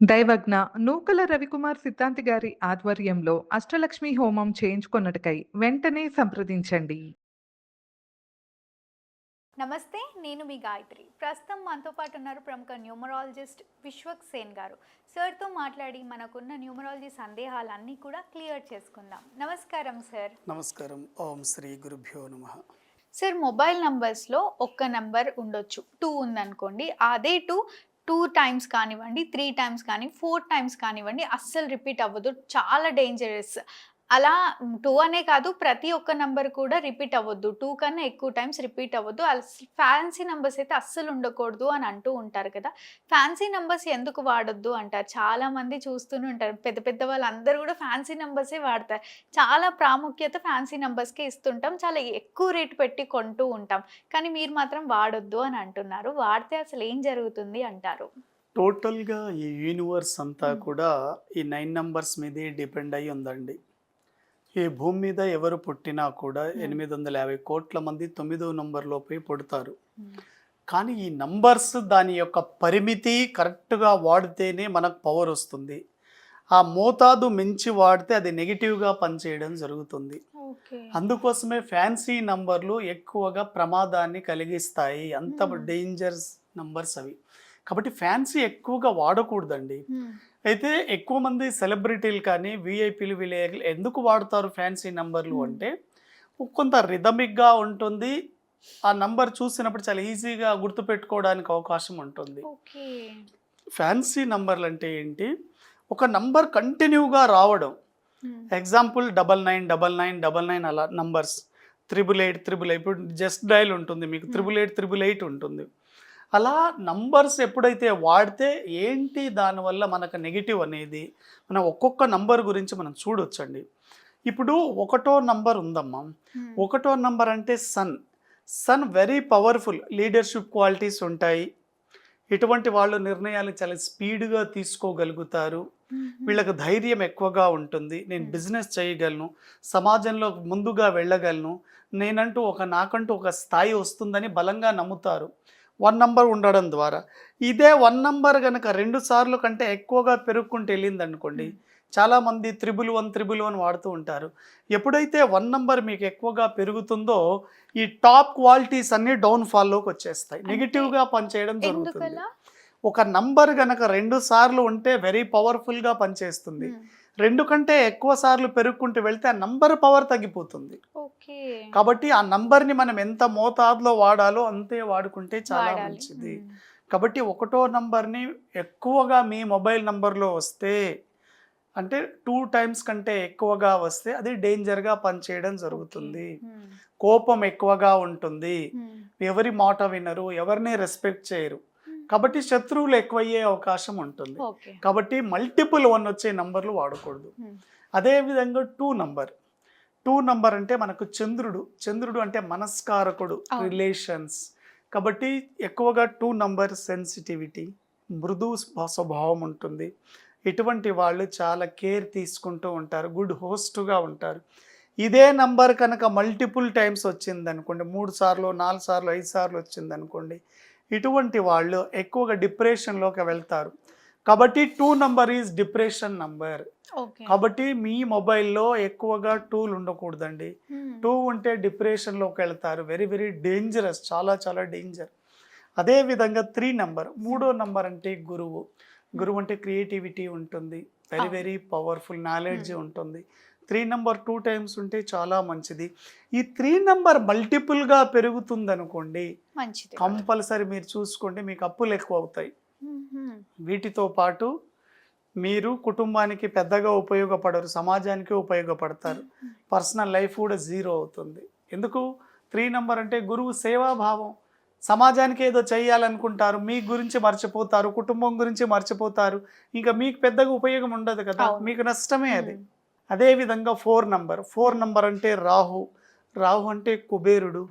దైవజ్ఞ నూకల రవికుమార్ సిద్ధాంతి గారి ఆధ్వర్యంలో అష్టలక్ష్మి హోమం చేయించుకొనుటకై వెంటనే సంప్రదించండి. నమస్తే, నేను మీ గాయత్రి. ప్రస్తుతం మనతో పాటు ఉన్నారు ప్రముఖ న్యూమరాలజిస్ట్ విశ్వక్ సేన్ గారు. సార్తో మాట్లాడి మనకున్న న్యూమరాలజీ సందేహాలన్నీ కూడా క్లియర్ చేసుకుందాం. నమస్కారం సార్. నమస్కారం. ఓం శ్రీ గురుభ్యో నమః. సార్, మొబైల్ నంబర్స్లో ఒక్క నంబర్ ఉండొచ్చు, 2 ఉందనుకోండి. అదే 2 టైమ్స్ కానివ్వండి, 3 టైమ్స్ కానీ, 4 టైమ్స్ కానివ్వండి, అస్సలు రిపీట్ అవ్వదు. చాలా డేంజరస్. అలా 2 అనే కాదు, ప్రతి ఒక్క నంబర్ కూడా రిపీట్ అవ్వద్దు. 2 కన్నా ఎక్కువ టైమ్స్ రిపీట్ అవ్వద్దు. ఫ్యాన్సీ నంబర్స్ అయితే అస్సలు ఉండకూడదు అని అంటూ ఉంటారు కదా. ఫ్యాన్సీ నంబర్స్ ఎందుకు వాడొద్దు అంటారు? చాలామంది చూస్తూనే ఉంటారు. పెద్ద పెద్ద వాళ్ళందరూ కూడా ఫ్యాన్సీ నంబర్సే వాడతారు. చాలా ప్రాముఖ్యత ఫ్యాన్సీ నంబర్స్కే ఇస్తుంటాం. చాలా ఎక్కువ రేటు పెట్టి కొంటూ ఉంటాం. కానీ మీరు మాత్రం వాడొద్దు అని అంటున్నారు. వాడితే అసలు ఏం జరుగుతుంది అంటారు? టోటల్‌గా ఈ యూనివర్స్ అంతా కూడా ఈ 9 నంబర్స్ మీదే డిపెండ్ అయ్యి ఉందండి. ఈ భూమి మీద ఎవరు పుట్టినా కూడా 850 కోట్ల మంది 9వ నంబర్‌లోపే పుడతారు. కానీ ఈ నంబర్స్ దాని యొక్క పరిమితి కరెక్ట్‌గా వాడితేనే మనకు పవర్ వస్తుంది. ఆ మోతాదు మించి వాడితే అది నెగెటివ్‌గా పనిచేయడం జరుగుతుంది. అందుకోసమే ఫ్యాన్సీ నంబర్లు ఎక్కువగా ప్రమాదాన్ని కలిగిస్తాయి. అంత డేంజరస్ నంబర్స్ అవి. కాబట్టి ఫ్యాన్సీ ఎక్కువగా వాడకూడదండి. అయితే ఎక్కువ మంది సెలబ్రిటీలు కానీ విఐపీలు వీళ్ళు ఎందుకు వాడతారు ఫ్యాన్సీ నంబర్లు అంటే కొంత రిథమిక్గా ఉంటుంది. ఆ నంబర్ చూసినప్పుడు చాలా ఈజీగా గుర్తుపెట్టుకోవడానికి అవకాశం ఉంటుంది. ఫ్యాన్సీ నంబర్లు అంటే ఏంటి? ఒక నంబర్ కంటిన్యూగా రావడం. ఎగ్జాంపుల్ 999999 అలా నంబర్స్, 888 ఇప్పుడు జస్ట్ డయల్ ఉంటుంది, మీకు 888 ఉంటుంది. అలా నంబర్స్ ఎప్పుడైతే వాడితే ఏంటి దానివల్ల మనకు నెగిటివ్ అనేది మనం ఒక్కొక్క నంబర్ గురించి మనం చూడొచ్చండి. ఇప్పుడు 1వ నంబర్ ఉందమ్మా. 1వ నంబర్ అంటే sun very powerful, leadership qualities ఉంటాయి. ఇటువంటి వాళ్ళు నిర్ణయాలు చాలా స్పీడ్గా తీసుకోగలుగుతారు. వీళ్ళకి ధైర్యం ఎక్కువగా ఉంటుంది. నేను బిజినెస్ చేయగలను, సమాజంలో ముందుగా వెళ్ళగలను, నాకంటూ ఒక స్థాయి వస్తుందని బలంగా నమ్ముతారు 1 నంబర్ ఉండడం ద్వారా. ఇదే 1 నంబర్ కనుక 2 సార్లు కంటే ఎక్కువగా పెరుగుకుంటూ వెళ్ళింది అనుకోండి, చాలామంది 111 వాడుతూ ఉంటారు. ఎప్పుడైతే 1 నంబర్ మీకు ఎక్కువగా పెరుగుతుందో ఈ టాప్ క్వాలిటీస్ అన్నీ డౌన్ఫాల్లోకి వచ్చేస్తాయి, నెగిటివ్గా పనిచేయడం జరుగుతుంది. ఒక నంబర్ కనుక 2 సార్లు ఉంటే వెరీ పవర్ఫుల్గా పనిచేస్తుంది. 2 కంటే ఎక్కువ సార్లు పెరుగుకుంటూ వెళ్తే ఆ నంబర్ పవర్ తగ్గిపోతుంది. కాబట్టి ఆ నంబర్ని మనం ఎంత మోతాదులో వాడాలో అంతే వాడుకుంటే చాలా మంచిది. కాబట్టి 1వ నంబర్ని ఎక్కువగా మీ మొబైల్ నంబర్లో వస్తే, అంటే 2 టైమ్స్ కంటే ఎక్కువగా వస్తే అది డేంజర్గా పనిచేయడం జరుగుతుంది. కోపం ఎక్కువగా ఉంటుంది, ఎవరి మాట వినరు, ఎవరిని రెస్పెక్ట్ చేయరు. కాబట్టి శత్రువులు ఎక్కువయ్యే అవకాశం ఉంటుంది. కాబట్టి మల్టిపుల్ 1 వచ్చే నంబర్లు వాడకూడదు. అదేవిధంగా 2 నంబర్ అంటే మనకు చంద్రుడు అంటే మనస్కారకుడు, రిలేషన్స్. కాబట్టి ఎక్కువగా 2 నంబర్ సెన్సిటివిటీ, మృదు స్వభావం ఉంటుంది. ఇటువంటి వాళ్ళు చాలా కేర్ తీసుకుంటూ ఉంటారు, గుడ్ హోస్ట్గా ఉంటారు. ఇదే నంబర్ కనుక మల్టిపుల్ టైమ్స్ వచ్చింది అనుకోండి, 3 సార్లు 4 సార్లు 5 సార్లు వచ్చింది అనుకోండి, ఇటువంటి వాళ్ళు ఎక్కువగా డిప్రెషన్లోకి వెళ్తారు. కాబట్టి 2 నంబర్ ఈజ్ డిప్రెషన్ నంబర్. కాబట్టి మీ మొబైల్లో ఎక్కువగా 2లు ఉండకూడదండి. 2 ఉంటే డిప్రెషన్లోకి వెళ్తారు. వెరీ వెరీ డేంజరస్, చాలా చాలా డేంజర్. అదేవిధంగా 3 నంబర్, 3వ నంబర్ అంటే గురువు అంటే క్రియేటివిటీ ఉంటుంది, వెరీ వెరీ పవర్ఫుల్ నాలెడ్జ్ ఉంటుంది. 3 నంబర్ 2 టైమ్స్ ఉంటే చాలా మంచిది. ఈ 3 నంబర్ మల్టిపుల్గా పెరుగుతుంది అనుకోండి, కంపల్సరీ మీరు చూసుకోండి మీకు అప్పులు ఎక్కువ అవుతాయి. వీటితో పాటు మీరు కుటుంబానికి పెద్దగా ఉపయోగపడరు, సమాజానికి ఉపయోగపడతారు. పర్సనల్ లైఫ్ కూడా 0 అవుతుంది. ఎందుకు? 3 నంబర్ అంటే గురువు సేవాభావం. సమాజానికి ఏదో చేయాలనుకుంటారు, మీ గురించి మర్చిపోతారు, కుటుంబం గురించి మర్చిపోతారు. ఇంకా మీకు పెద్దగా ఉపయోగం ఉండదు కదా, మీకు నష్టమే అది. అదేవిధంగా 4 నంబర్ అంటే రాహు అంటే కుబేరుడు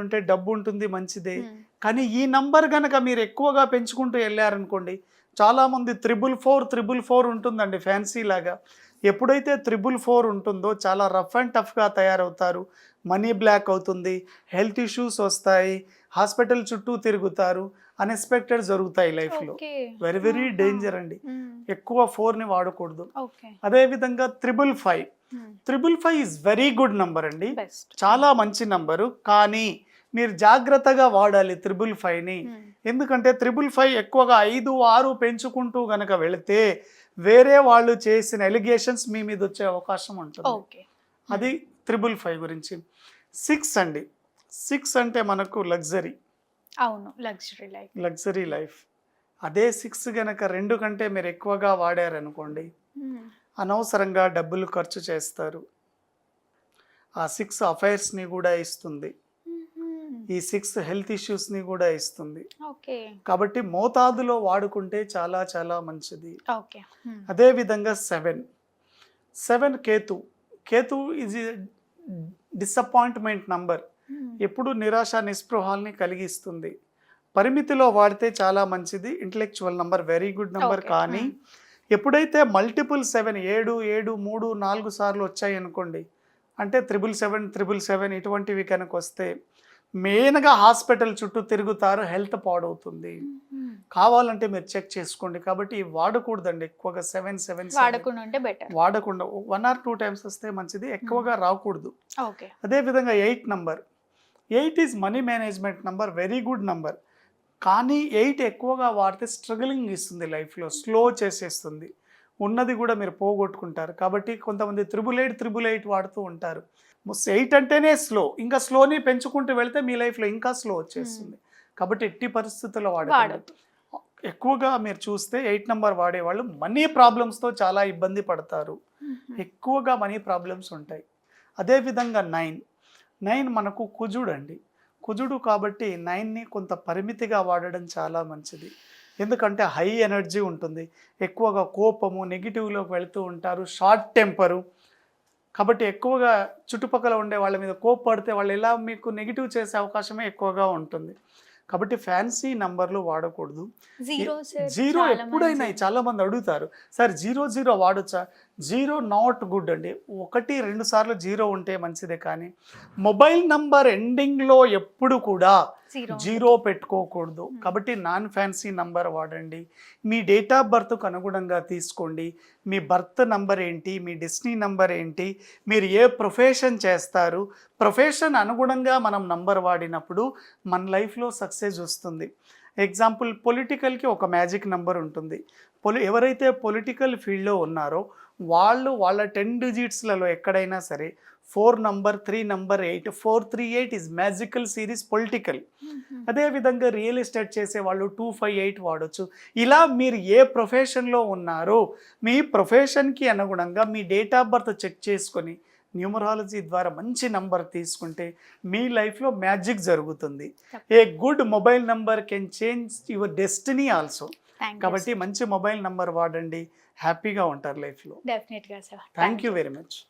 అంటే డబ్బు ఉంటుంది, మంచిదే. కానీ ఈ నంబర్ కనుక మీరు ఎక్కువగా పెంచుకుంటూ వెళ్ళారనుకోండి, చాలామంది 444 ఉంటుందండి ఫ్యాన్సీ లాగా. ఎప్పుడైతే 444 ఉంటుందో చాలా రఫ్ అండ్ టఫ్గా తయారవుతారు, మనీ బ్లాక్ అవుతుంది, హెల్త్ ఇష్యూస్ వస్తాయి, హాస్పిటల్ చుట్టూ తిరుగుతారు, అన్ఎక్స్పెక్టెడ్ జరుగుతాయి లైఫ్లో. వెరీ వెరీ డేంజర్ అండి. ఎక్కువ 4ని వాడకూడదు. ఓకే. అదేవిధంగా 555. 555 ఈజ్ వెరీ గుడ్ నంబర్ అండి, బెస్ట్. చాలా మంచి నంబరు. కానీ మీరు జాగ్రత్తగా వాడాలి 555ని. ఎందుకంటే 555 ఎక్కువగా 5, 6 పెంచుకుంటూ గనక వెళితే వేరే వాళ్ళు చేసిన ఎలిగేషన్స్ మీ మీద వచ్చే అవకాశం ఉంటుంది. ఓకే. అది 555 గురించి. 6 అండి, 6 అంటే మనకు లగ్జరీ అవును, లగ్జరీ లైఫ్. అదే 6 గనక 2 కంటే మీరు ఎక్కువగా వాడారనుకోండి, అనవసరంగా డబ్బులు ఖర్చు చేస్తారు. ఆ 6 అఫైర్స్ని కూడా ఇస్తుంది, ఈ 6 హెల్త్ ఇష్యూస్ని కూడా ఇస్తుంది. ఓకే. కాబట్టి మోతాదులో వాడుకుంటే చాలా చాలా మంచిది. ఓకే. అదేవిధంగా 7 కేతు ఈజ్ డిసప్పాయింట్మెంట్ నంబర్, ఎప్పుడు నిరాశ నిస్పృహాల్ని కలిగిస్తుంది. పరిమితిలో వాడితే చాలా మంచిది. Intellectual number, very good number. Okay. కానీ ఎప్పుడైతే మల్టిపుల్ 7 7 7 3 4 సార్లు వచ్చాయి అనుకోండి, అంటే 777 ఇటువంటివి కనుక వస్తే మెయిన్గా హాస్పిటల్ చుట్టూ తిరుగుతారు, హెల్త్ పాడవుతుంది. కావాలంటే మీరు చెక్ చేసుకోండి. కాబట్టి ఇవి వాడకూడదండి ఎక్కువగా. 7 వాడకుండా ఉంటే బెటర్. వాడకుండా 1 or 2 టైమ్స్ వస్తే మంచిది, ఎక్కువగా రాకూడదు. ఓకే. అదేవిధంగా 8 number, 8 is money management number, very good number. కానీ 8 ఎక్కువగా వాడితే స్ట్రగులింగ్ ఇస్తుంది లైఫ్లో, స్లో చేసేస్తుంది, ఉన్నది కూడా మీరు పోగొట్టుకుంటారు. కాబట్టి కొంతమంది 888 వాడుతూ ఉంటారు. 8 అంటేనే స్లో, ఇంకా స్లోని పెంచుకుంటూ వెళ్తే మీ లైఫ్లో ఇంకా స్లో వచ్చేస్తుంది. కాబట్టి ఎట్టి పరిస్థితుల్లో వాడకూడదు. ఎక్కువగా మీరు చూస్తే 8 నంబర్ వాడేవాళ్ళు మనీ ప్రాబ్లమ్స్తో చాలా ఇబ్బంది పడతారు, ఎక్కువగా మనీ ప్రాబ్లమ్స్ ఉంటాయి. అదేవిధంగా 9 మనకు కుజుడు అండి, కుజుడు. కాబట్టి 9ని కొంత పరిమితిగా వాడడం చాలా మంచిది. ఎందుకంటే హై ఎనర్జీ ఉంటుంది, ఎక్కువగా కోపము, నెగిటివ్లోకి వెళుతూ ఉంటారు, షార్ట్ టెంపరు. కాబట్టి ఎక్కువగా చుట్టుపక్కల ఉండే వాళ్ళ మీద కోప్పడితే వాళ్ళు ఎలా మీకు నెగిటివ్ చేసే అవకాశమే ఎక్కువగా ఉంటుంది. కాబట్టి ఫ్యాన్సీ నంబర్లు వాడకూడదు. 0 ఎప్పుడైనా చాలా మంది అడుగుతారు, సార్ 0 వాడొచ్చా? 0 నాట్ గుడ్ అండి. 1 2 సార్లు 0 ఉంటే మంచిదే. కానీ మొబైల్ నంబర్ ఎండింగ్లో ఎప్పుడు కూడా 0 పెట్టుకోకూడదు. కాబట్టి నాన్ ఫ్యాన్సీ నంబర్ వాడండి. మీ డేట్ ఆఫ్ బర్త్కు అనుగుణంగా తీసుకోండి. మీ బర్త్ నంబర్ ఏంటి, మీ డెస్టినీ నంబర్ ఏంటి, మీరు ఏ ప్రొఫెషన్ చేస్తారు, ప్రొఫెషన్ అనుగుణంగా మనం నంబర్ వాడినప్పుడు మన లైఫ్లో సక్సెస్ వస్తుంది. ఎగ్జాంపుల్, పొలిటికల్కి ఒక మ్యాజిక్ నంబర్ ఉంటుంది. ఎవరైతే పొలిటికల్ ఫీల్డ్లో ఉన్నారో వాళ్ళ 10 డిజిట్స్లలో ఎక్కడైనా సరే 4 number, 3 number, 8, 438 is magical series political. అదేవిధంగా రియల్ ఎస్టేట్ చేసే వాళ్ళు 258 వాడచ్చు. ఇలా మీరు ఏ ప్రొఫెషన్లో ఉన్నారో మీ ప్రొఫెషన్కి అనుగుణంగా మీ డేట్ ఆఫ్ బర్త్ చెక్ చేసుకొని న్యూమరాలజీ ద్వారా మంచి నంబర్ తీసుకుంటే మీ లైఫ్లో మ్యాజిక్ జరుగుతుంది. A good mobile number can change your destiny also. కాబట్టి మంచి మొబైల్ నంబర్ వాడండి, హ్యాపీగా ఉంటారు లైఫ్లో. డెఫినెట్గా sir. Thank you very much.